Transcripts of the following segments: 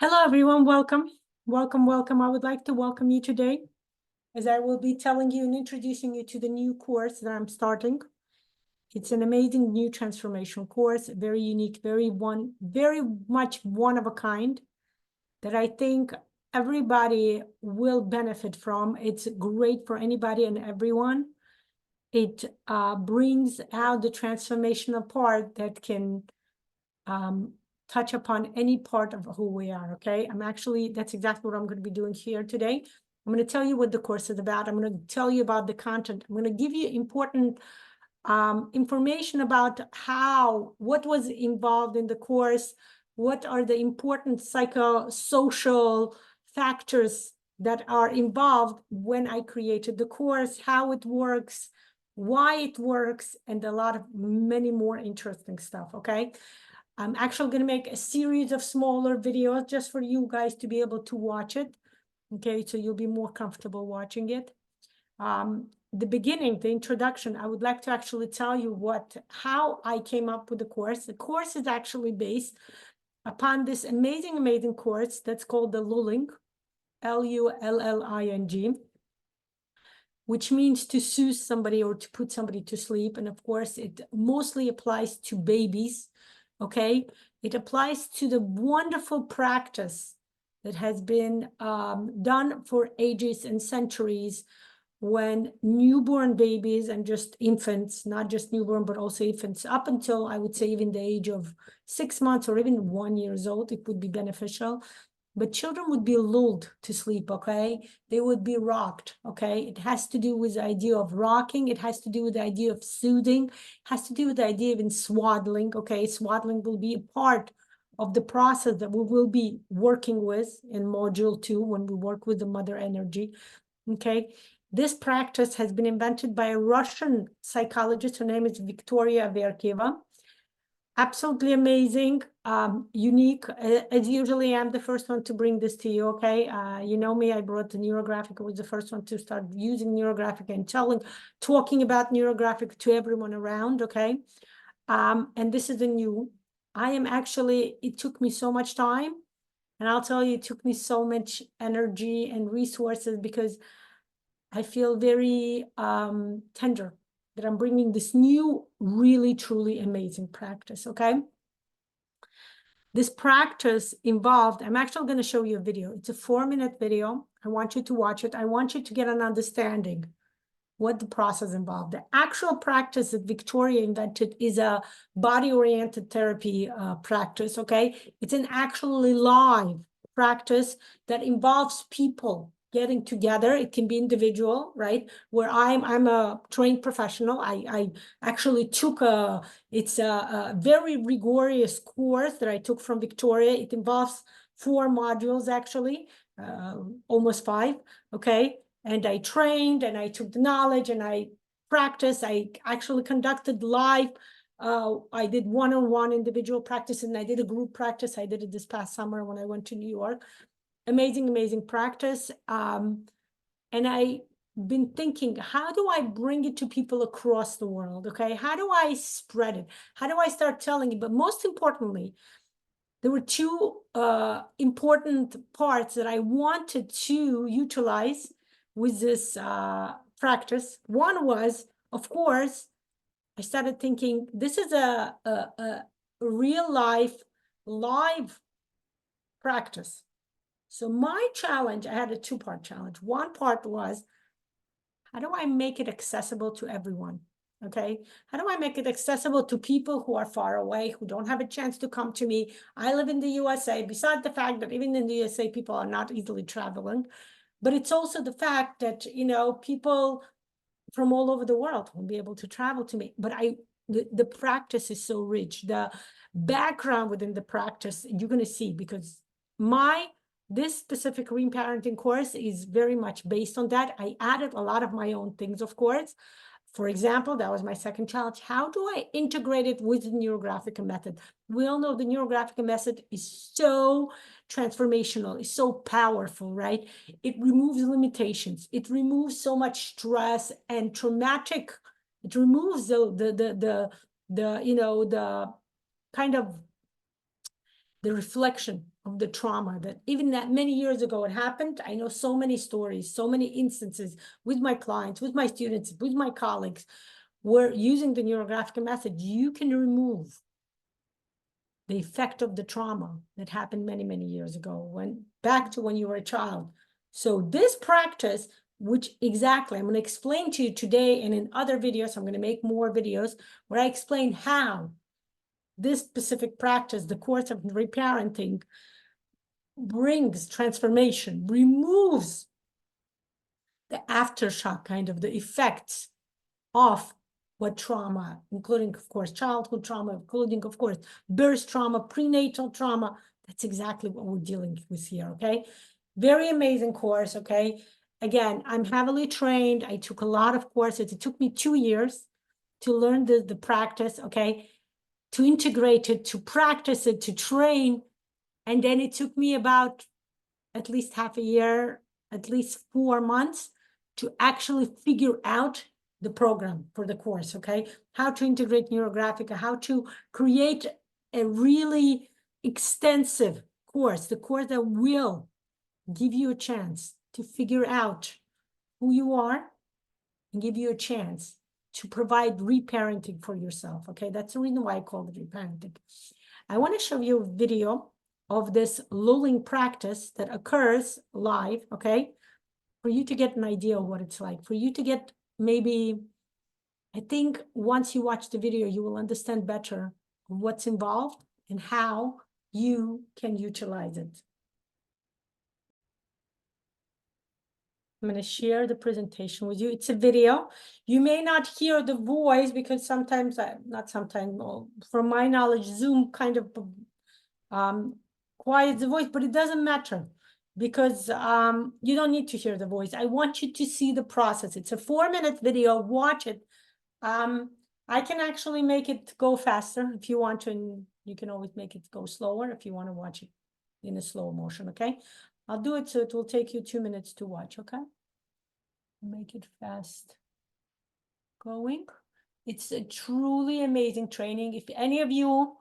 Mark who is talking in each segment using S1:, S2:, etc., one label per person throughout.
S1: Hello, everyone. Welcome. Welcome, welcome. I would like to welcome you today as I will be telling you and introducing you to the new course that I'm starting. It's an amazing new transformational course, very unique, very much one of a kind that I think everybody will benefit from. It's great for anybody and everyone. It brings out the transformational part that can touch upon any part of who we are, okay? That's exactly what I'm going to be doing here today. I'm going to tell you what the course is about. I'm going to tell you about the content. I'm going to give you important information about what was involved in the course, what are the important psychosocial factors that are involved when I created the course, how it works, why it works, and many more interesting stuff, okay? I'm actually going to make a series of smaller videos just for you guys to be able to watch it. Okay, so you'll be more comfortable watching it. The beginning, the introduction, I would like to actually tell you how I came up with the course. The course is actually based upon this amazing course that's called the Lulling, Lulling, which means to soothe somebody or to put somebody to sleep. And of course, it mostly applies to babies. Okay, it applies to the wonderful practice that has been done for ages and centuries when newborn babies and just infants, not just newborn, but also infants, up until I would say even the age of 6 months or even 1 year old, it would be beneficial. But children would be lulled to sleep, okay? They would be rocked, okay? It has to do with the idea of rocking. It has to do with the idea of soothing. It has to do with the idea of swaddling, okay? Swaddling will be a part of the process that we will be working with in module 2 when we work with the mother energy, okay? This practice has been invented by a Russian psychologist. Her name is Victoria Verkeva. Absolutely amazing, unique. As usually, I'm the first one to bring this to you, okay? You know me, I brought the NeuroGraphic. I was the first one to start using NeuroGraphic and talking about NeuroGraphic to everyone around, okay? And this is it took me so much time, and I'll tell you, it took me so much energy and resources because I feel very tender that I'm bringing this new, really, truly amazing practice, okay? This practice involved, I'm actually going to show you a video. It's a 4-minute video. I want you to watch it. I want you to get an understanding what the process involved. The actual practice that Victoria invented is a body-oriented therapy practice, okay? It's an actually live practice that involves people getting together. It can be individual, right? Where I'm a trained professional. I actually took it's a very rigorous course that I took from Victoria. It involves 4 modules, actually, almost 5, okay? And I trained and I took the knowledge and I practiced. I actually conducted live. I did one-on-one individual practice and I did a group practice. I did it this past summer when I went to New York. Amazing practice. And I've been thinking, how do I bring it to people across the world? Okay, how do I spread it? How do I start telling it? But most importantly, there were 2 important parts that I wanted to utilize with this practice. One was, of course, I started thinking, this is a real life, live practice. So my challenge, I had a 2-part challenge. One part was, how do I make it accessible to everyone? Okay, how do I make it accessible to people who are far away, who don't have a chance to come to me? I live in the USA, besides the fact that even in the USA, people are not easily traveling. But it's also the fact that, people from all over the world won't be able to travel to me. But the practice is so rich. The background within the practice, you're going to see, because this specific ReParenting course is very much based on that. I added a lot of my own things, of course. For example, that was my second challenge. How do I integrate it with the NeuroGraphic method? We all know the NeuroGraphic method is so transformational, it's so powerful, right? It removes limitations. It removes so much stress and traumatic. It removes the kind of the reflection of the trauma that even that many years ago it happened. I know so many stories, so many instances with my clients, with my students, with my colleagues, where using the neurographic method, you can remove the effect of the trauma that happened many, many years ago, when back to when you were a child. So this practice, which exactly I'm going to explain to you today and in other videos, I'm going to make more videos where I explain how this specific practice, the course of reparenting, brings transformation, removes the aftershock, kind of the effects of what trauma, including, of course, childhood trauma, including, of course, birth trauma, prenatal trauma. That's exactly what we're dealing with here, okay? Very amazing course, okay? Again, I'm heavily trained. I took a lot of courses. It took me 2 years to learn the practice, okay? To integrate it, to practice it, to train. And then it took me about at least half a year, at least 4 months to actually figure out the program for the course, okay? How to integrate NeuroGraphica, how to create a really extensive course, the course that will give you a chance to figure out who you are and give you a chance to provide reparenting for yourself, okay? That's the reason why I call it reparenting. I want to show you a video of this lulling practice that occurs live, okay? For you to get an idea of what it's like, for you to get maybe, I think once you watch the video, you will understand better what's involved and how you can utilize it. I'm going to share the presentation with you. It's a video. You may not hear the voice because sometimes, not sometimes, well, from my knowledge, Zoom kind of quiets the voice, but it doesn't matter because you don't need to hear the voice. I want you to see the process. It's a 4-minute video. Watch it. I can actually make it go faster if you want to, and you can always make it go slower if you want to watch it in a slow motion, okay? I'll do it so it will take you 2 minutes to watch, okay? Make it fast going. It's a truly amazing training. If any of you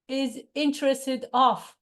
S1: is interested of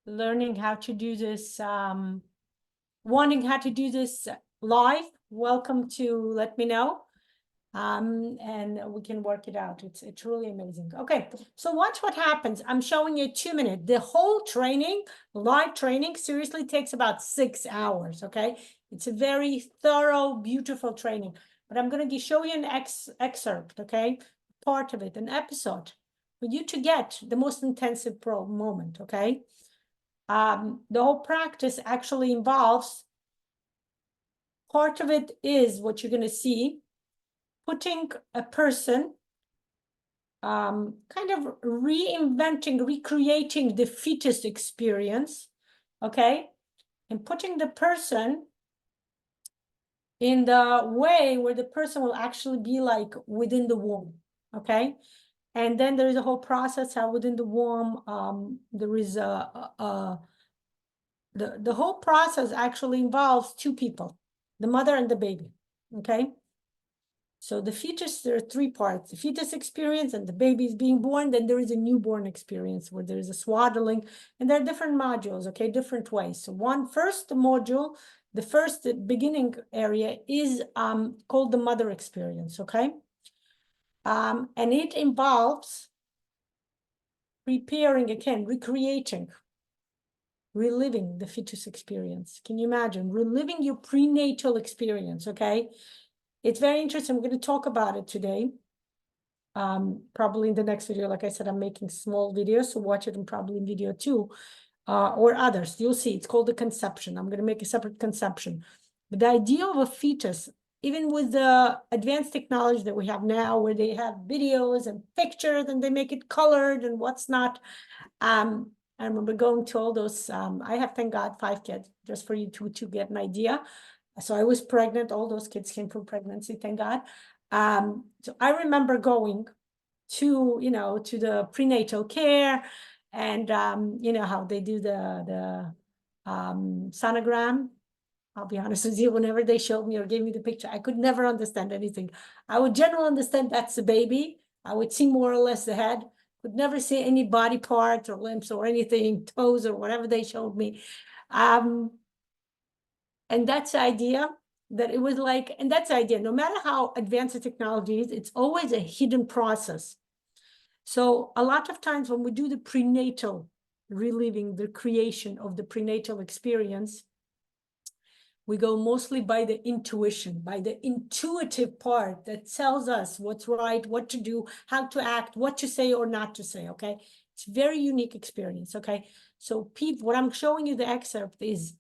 S1: learning how to do this, wanting how to do this live, welcome to let me know. And we can work it out. It's truly amazing. Okay, so watch what happens. I'm showing you 2 minutes. The whole training, live training, seriously takes about 6 hours, okay? It's a very thorough, beautiful training. But I'm going to show you an excerpt, okay? Part of it, an episode, for you to get the most intensive moment, okay? The whole practice actually involves, part of it is what you're going to see, putting a person, kind of reinventing, recreating the fetus experience, okay? And putting the person in the way where the person will actually be like within the womb, okay? And then there is a whole process how within the womb, there is the whole process actually involves 2 people, the mother and the baby, okay? So the fetus, there are 3 parts: the fetus experience and the baby is being born. Then there is a newborn experience where there is a swaddling, and there are different modules, okay, different ways. So first module, the first beginning area is called the mother experience, okay? And it involves preparing, again, recreating, reliving the fetus experience. Can you imagine reliving your prenatal experience, okay? It's very interesting. We're going to talk about it today. Probably in the next video. Like I said, I'm making small videos, so watch it in probably in video 2 or others. You'll see. It's called the conception. I'm going to make a separate conception. But the idea of a fetus, even with the advanced technology that we have now, where they have videos and pictures and they make it colored and what's not. I remember going to all those. I have, thank God, 5 kids, just for you to get an idea. So I was pregnant. All those kids came from pregnancy, thank God. So I remember going to, to the prenatal care, and how they do the sonogram. I'll be honest with you, whenever they showed me or gave me the picture, I could never understand anything. I would generally understand that's a baby, I would see more or less the head, could never see any body parts or limbs or anything, toes or whatever they showed me. And that's the idea that it was like, and that's the idea, no matter how advanced the technology is, it's always a hidden process. So a lot of times when we do the prenatal, reliving the creation of the prenatal experience, we go mostly by the intuition, by the intuitive part that tells us what's right, what to do, how to act, what to say or not to say, okay? It's a very unique experience, okay? So what I'm showing you the excerpt is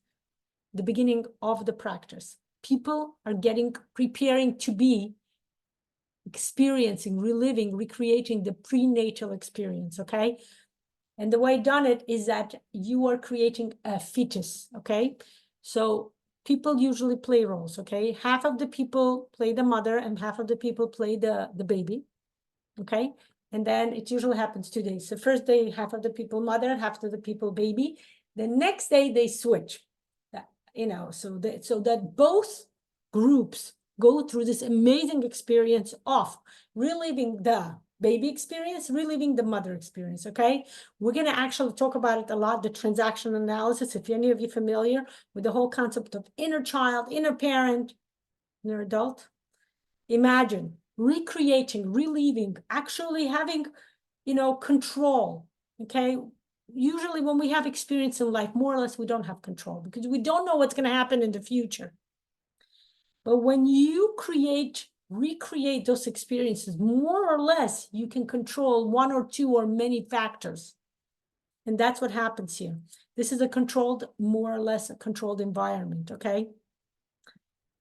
S1: the beginning of the practice. People are preparing to be experiencing, reliving, recreating the prenatal experience, okay? And the way done it is that you are creating a fetus, okay? So people usually play roles, okay? Half of the people play the mother and half of the people play the baby, okay? And then it usually happens 2 days. So first day, half of the people mother, half of the people baby. The next day they switch, so that both groups go through this amazing experience of reliving the baby experience, reliving the mother experience, okay? We're going to actually talk about it a lot, the transaction analysis, if any of you are familiar with the whole concept of inner child, inner parent, inner adult. Imagine recreating, reliving, actually having, control, okay? Usually when we have experience in life, more or less, we don't have control because we don't know what's going to happen in the future. But when you recreate those experiences, more or less, you can control one or two or many factors. And that's what happens here. This is more or less a controlled environment, okay?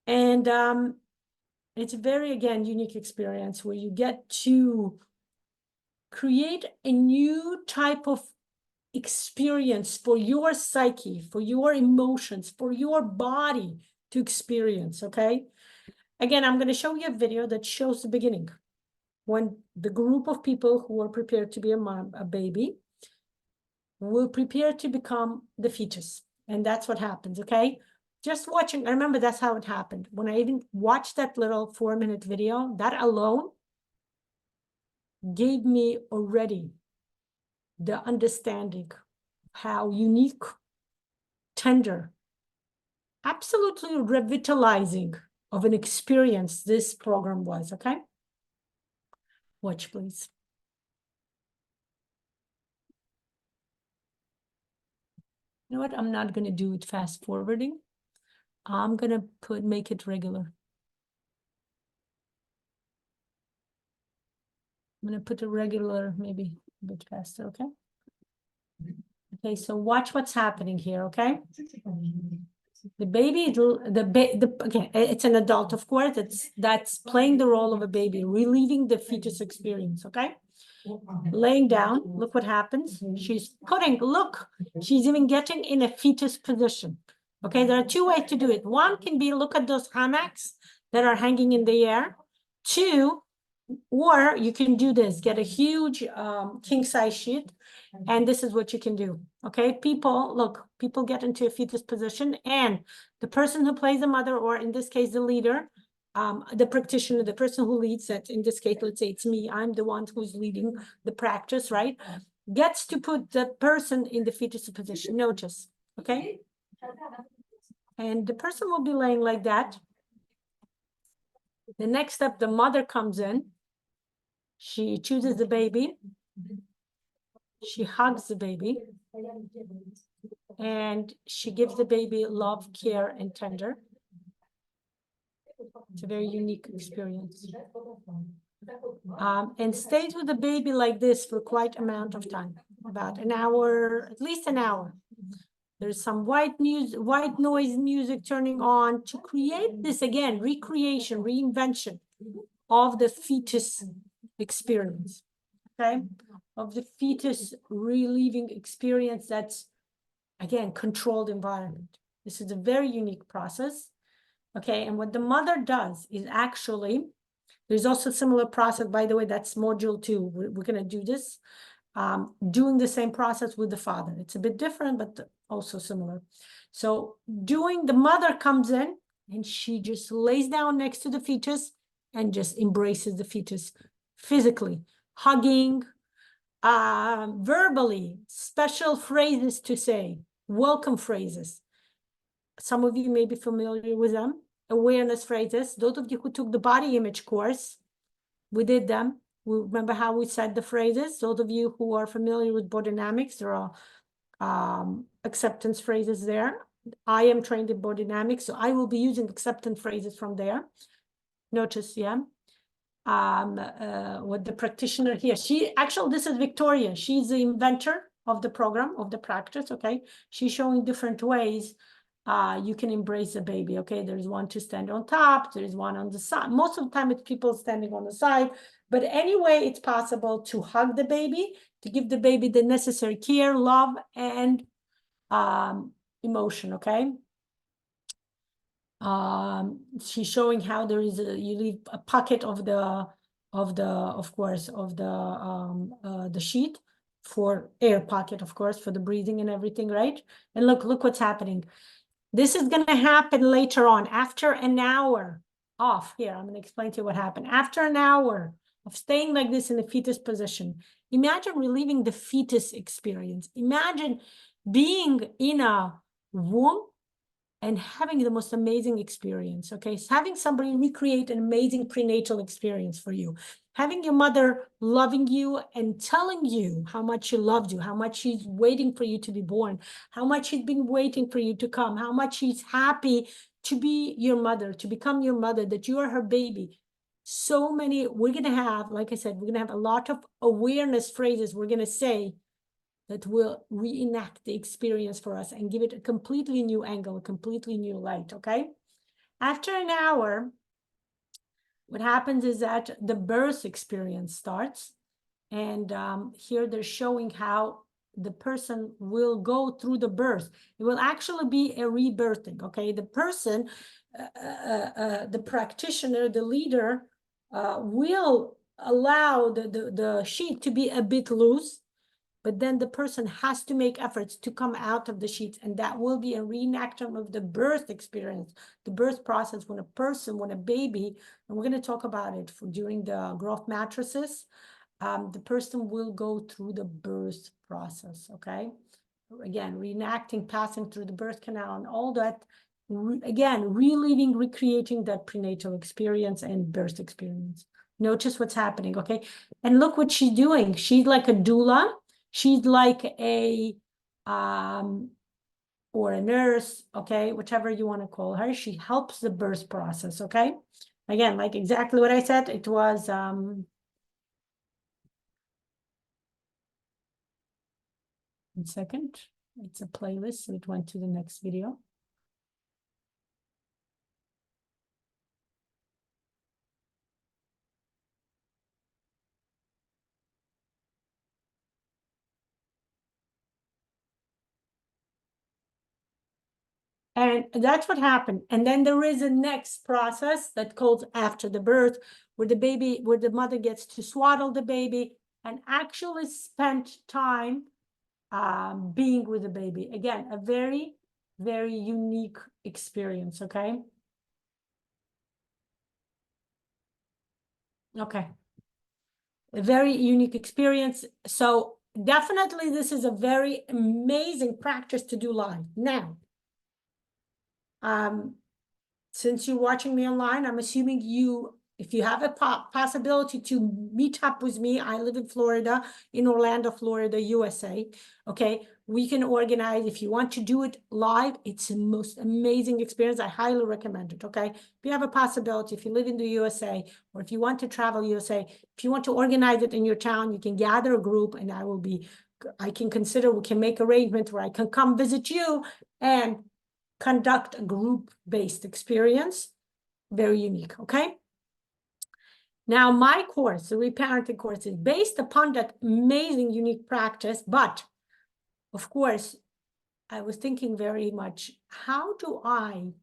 S1: And it's a very, again, unique experience where you get to create a new type of experience for your psyche, for your emotions, for your body to experience, okay? Again, I'm going to show you a video that shows the beginning when the group of people who are prepared to be a baby will prepare to become the fetus. And that's what happens, okay? Just watching, I remember that's how it happened. When I even watched that little 4-minute video, that alone gave me already the understanding how unique, tender, absolutely revitalizing of an experience this program was, okay? Watch, please. You know what? I'm not going to do it fast forwarding. I'm going to make it regular. I'm going to put a regular, maybe a bit faster, okay? Okay, so watch what's happening here, okay? The baby, okay, it's an adult, of course, that's playing the role of a baby, reliving the fetus experience, okay? Laying down, look what happens. She's she's even getting in a fetus position. Okay, there are two ways to do it. One can be, look at those hammocks that are hanging in the air. Two, or you can do this, get a huge king size sheet, and this is what you can do. Okay, people get into a fetus position, and the person who plays the mother, or in this case, the leader, the practitioner, the person who leads it, in this case, let's say it's me, I'm the one who's leading the practice, right? Gets to put the person in the fetus position, notice, okay? And the person will be laying like that. The next step, the mother comes in. She chooses the baby. She hugs the baby. And she gives the baby love, care, and tender. It's a very unique experience. And stays with the baby like this for quite amount of time, about an hour, at least an hour. There's some white noise music turning on to create this, again, recreation, reinvention of the fetus experience, okay? Of the fetus reliving experience that's, again, controlled environment. This is a very unique process, okay? And what the mother does is actually, there's also a similar process, by the way, that's module 2. We're going to do this, doing the same process with the father. It's a bit different, but also similar. So the mother comes in and she just lays down next to the fetus and just embraces the fetus physically, hugging, verbally, special phrases to say, welcome phrases. Some of you may be familiar with them. Awareness phrases. Those of you who took the body image course, we did them. We remember how we said the phrases. Those of you who are familiar with body dynamics, there are acceptance phrases there. I am trained in body dynamics, so I will be using acceptance phrases from there. Notice, yeah. What the practitioner here, this is Victoria. She's the inventor of the program, of the practice, okay? She's showing different ways you can embrace a baby, okay? There's one to stand on top, there's one on the side. Most of the time it's people standing on the side, but anyway, it's possible to hug the baby, to give the baby the necessary care, love, and emotion, okay? She's showing how there is you leave a pocket of the sheet for air pocket, of course, for the breathing and everything, right? And look what's happening. This is going to happen later on after an hour off. Here, I'm going to explain to you what happened after an hour of staying like this in the fetus position. Imagine reliving the fetus experience. Imagine being in a womb and having the most amazing experience, okay? So having somebody recreate an amazing prenatal experience for you. Having your mother loving you and telling you how much she loved you, how much she's waiting for you to be born, how much she's been waiting for you to come, how much she's happy to be your mother, to become your mother, that you are her baby. So many, we're gonna have, like I said, we're gonna have a lot of awareness phrases we're gonna say that will reenact the experience for us and give it a completely new angle, a completely new light, okay? After an hour, what happens is that the birth experience starts. And here they're showing how the person will go through the birth. It will actually be a rebirthing, okay? The person, the practitioner, the leader will allow the sheet to be a bit loose, but then the person has to make efforts to come out of the sheets, and that will be a reenactment of the birth experience, the birth process when a baby, and we're going to talk about it during the growth matrices, the person will go through the birth process, okay? Again, reenacting, passing through the birth canal and all that, again, reliving, recreating that prenatal experience and birth experience. Notice what's happening, okay? And look what she's doing. She's like a doula. She's like a, or a nurse, okay? Whichever you want to call her. She helps the birth process, okay? Again, like exactly what I said, it was, 1 second. It's a playlist, so it went to the next video. And that's what happened. And then there is a next process that calls after the birth, where the mother gets to swaddle the baby and actually spend time being with the baby. Again, a very, very unique experience, okay? Okay. A very unique experience. So definitely this is a very amazing practice to do live. Now, since you're watching me online, I'm assuming if you have a possibility to meet up with me, I live in Florida, in Orlando, Florida, USA. Okay, we can organize. If you want to do it live, it's the most amazing experience. I highly recommend it. Okay, if you have a possibility, if you live in the USA, or if you want to travel USA, if you want to organize it in your town, you can gather a group, and I can consider, we can make arrangements where I can come visit you and conduct a group-based experience, very unique, okay? Now, my course, the ReParenting course, is based upon that amazing, unique practice, but of course, I was thinking very much, how do I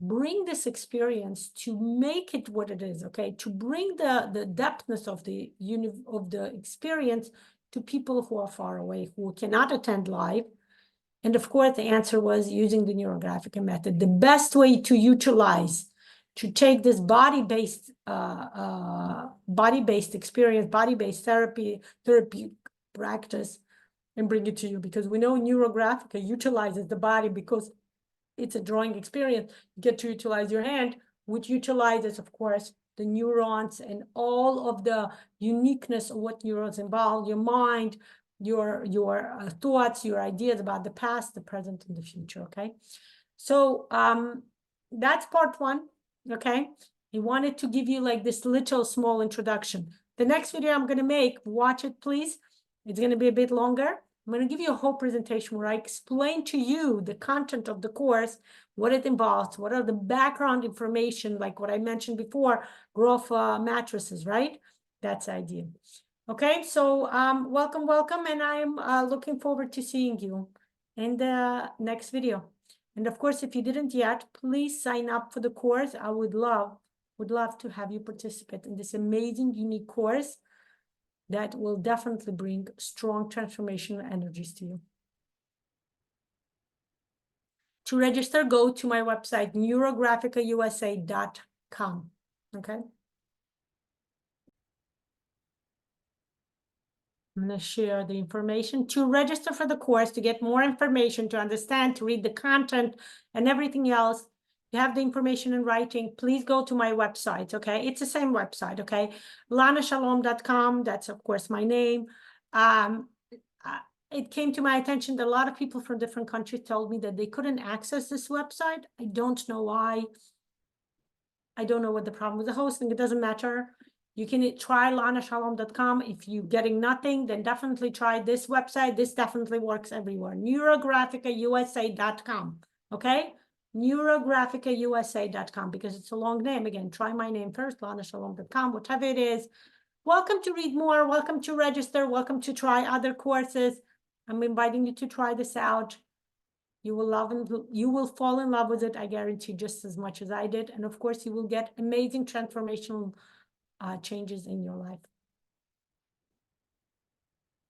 S1: bring this experience to make it what it is, okay? To bring the depthness of the experience to people who are far away, who cannot attend live. And of course, the answer was using the NeuroGraphic method. The best way to to take this body-based experience, body-based therapy practice, and bring it to you, because we know NeuroGraphica utilizes the body because it's a drawing experience. You get to utilize your hand, which utilizes, of course, the neurons and all of the uniqueness of what neurons involve, your mind, your thoughts, your ideas about the past, the present, and the future, okay? So that's part one, okay? I wanted to give you like this little small introduction. The next video I'm gonna make, watch it please. It's gonna be a bit longer. I'm going to give you a whole presentation where I explain to you the content of the course, what it involves, what are the background information, like what I mentioned before, growth matrices, right? That's the idea. Okay, so welcome, and I'm looking forward to seeing you in the next video. And of course, if you didn't yet, please sign up for the course. I would love to have you participate in this amazing, unique course that will definitely bring strong transformational energies to you. To register, go to my website, NeuroGraphicaUSA.com, okay? I'm gonna share the information. To register for the course, to get more information, to understand, to read the content and everything else, you have the information in writing, please go to my website, okay? It's the same website, okay? LanaShalom.com, that's of course my name. It came to my attention that a lot of people from different countries told me that they couldn't access this website. I don't know why. I don't know what the problem with the hosting, it doesn't matter. You can try LanaShalom.com. If you're getting nothing, then definitely try this website. This definitely works everywhere. NeuroGraphicaUSA.com, okay? NeuroGraphicaUSA.com, because it's a long name. Again, try my name first, LanaShalom.com, whatever it is. Welcome to read more. Welcome to register. Welcome to try other courses. I'm inviting you to try this out. You will love it. You will fall in love with it, I guarantee, just as much as I did. And of course, you will get amazing transformational changes in your life.